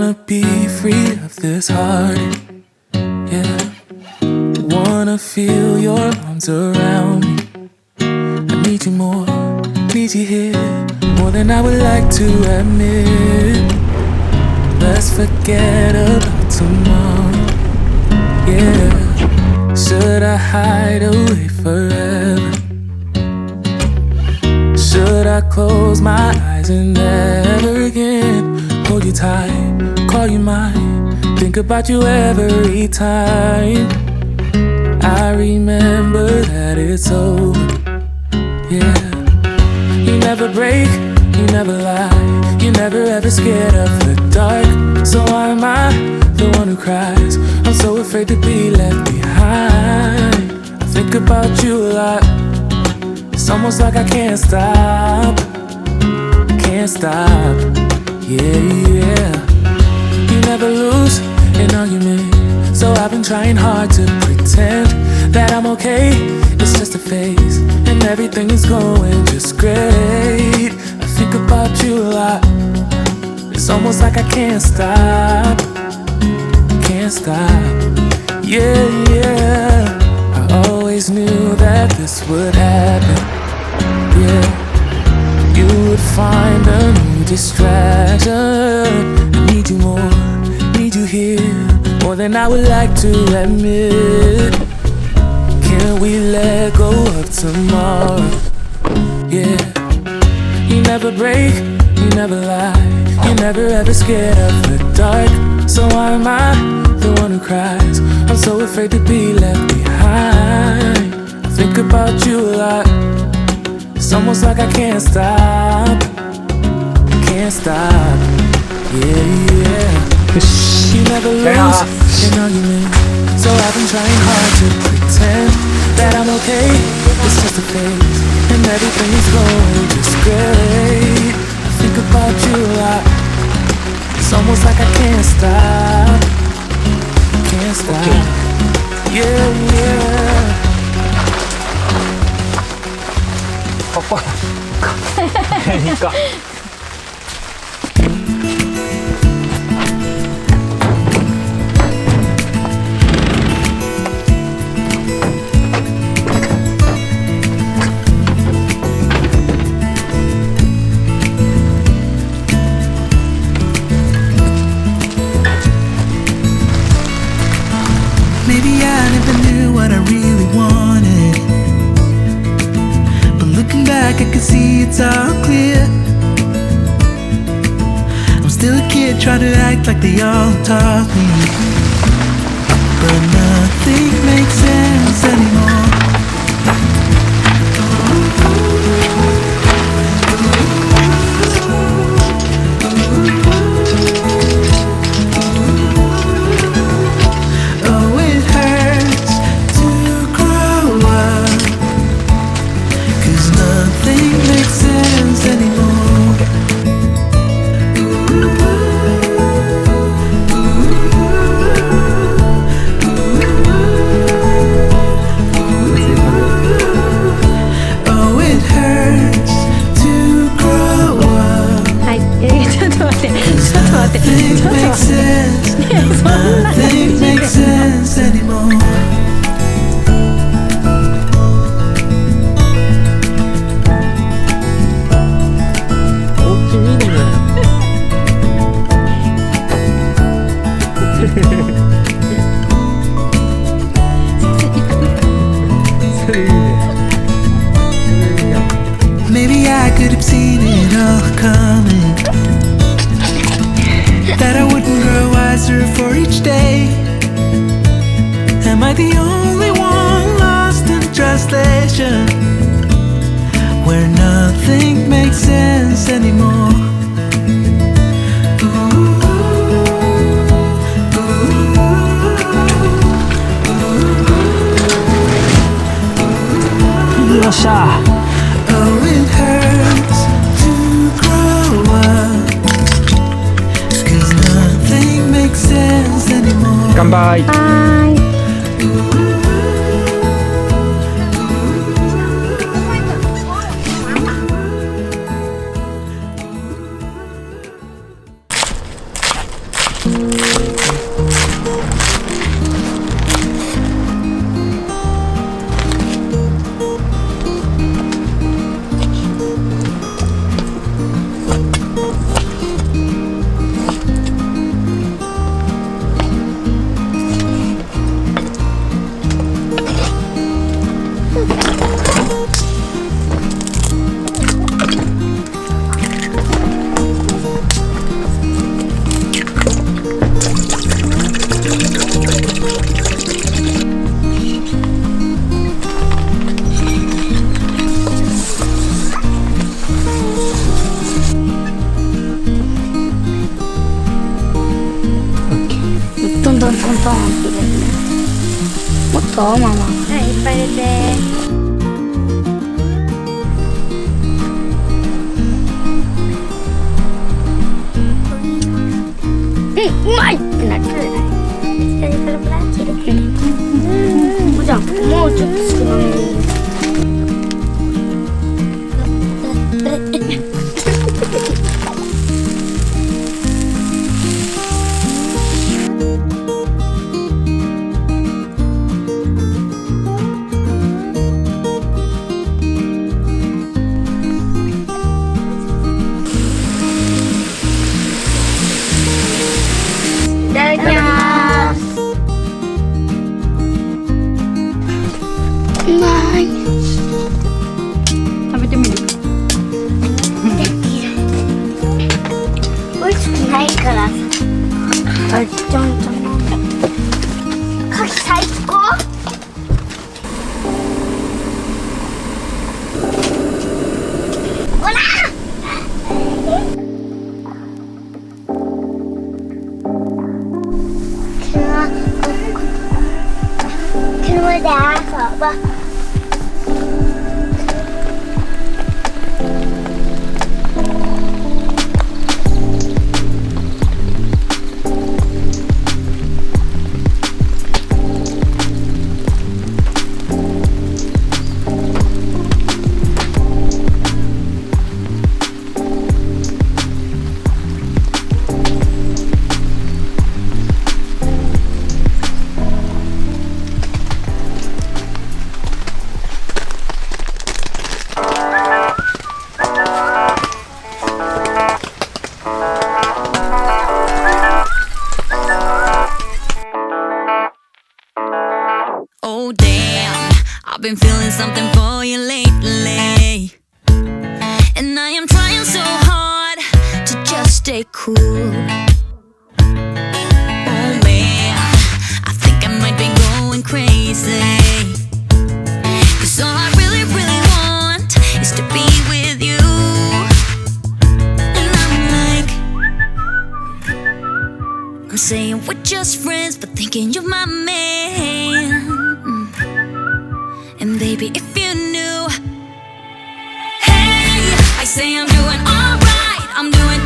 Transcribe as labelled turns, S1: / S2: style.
S1: wanna be free of this heart, yeah. Wanna feel your arms around me. I need you more, need you here, more than I would like to admit. Let's forget about tomorrow, yeah. Should I hide away forever? Should I close my eyes and never again hold you tight, call you mine, think about you every time? I remember that it's over, yeah. You never break, you never lie, you're never ever scared of the dark. So why am I the one who cries? I'm so afraid to be left behind. I think about you a lot. It's almost like I can't stop, can't stop, yeah, yeah. You never lose an argument, so I've been trying hard to pretend that I'm okay. It's just a phase, and everything is going just great. I think about you a lot. It's almost like I can't stop, can't stop, yeah, yeah. I always knew that this would happen, yeah. You would find a new distraction. I need you more, need you here, more than I would like to admit. Can we let go of tomorrow, yeah. You never break, you never lie, you're never ever scared of the dark. So why am I the one who cries? I'm so afraid to be left behind. I think about you a lot. It's almost like I can't stop, can't stop, yeah, yeah. You never lose an argument, so I've been trying hard to pretend that I'm okay. It's just a phase, and everything is going just great. I think about you a lot. It's almost like I can't stop, can't stop, yeah, yeah.
S2: Papa, Nika.
S3: Maybe I never knew what I really wanted, but looking back I can see it's all clear. I'm still a kid trying to act like they all taught me, but nothing makes sense anymore. Nothing makes sense anymore. Maybe I could have seen it all coming, that I wouldn't grow wiser for each day. Am I the only one lost in translation, where nothing makes sense anymore? Oh, it hurts to grow up, 'cause nothing makes sense anymore.
S2: 乾杯。
S4: トンって入れるね。もっとママ。はい、いっぱい入れて。うまいってなる。下にプラプラって入れて。じゃあもうちょっと少なめに。食べてみる。美味しくないからさ。あ、ちょんちょん。牡蠣最高。ほら。車で遊ぼう。
S5: Oh damn, I've been feeling something for you lately, and I am trying so hard to just stay cool. Oh man, I think I might be going crazy, 'cause all I really, really want is to be with you. And I'm like, I'm saying we're just friends, but thinking you're my man. And baby, if you knew, hey, I say I'm doing alright, I'm doing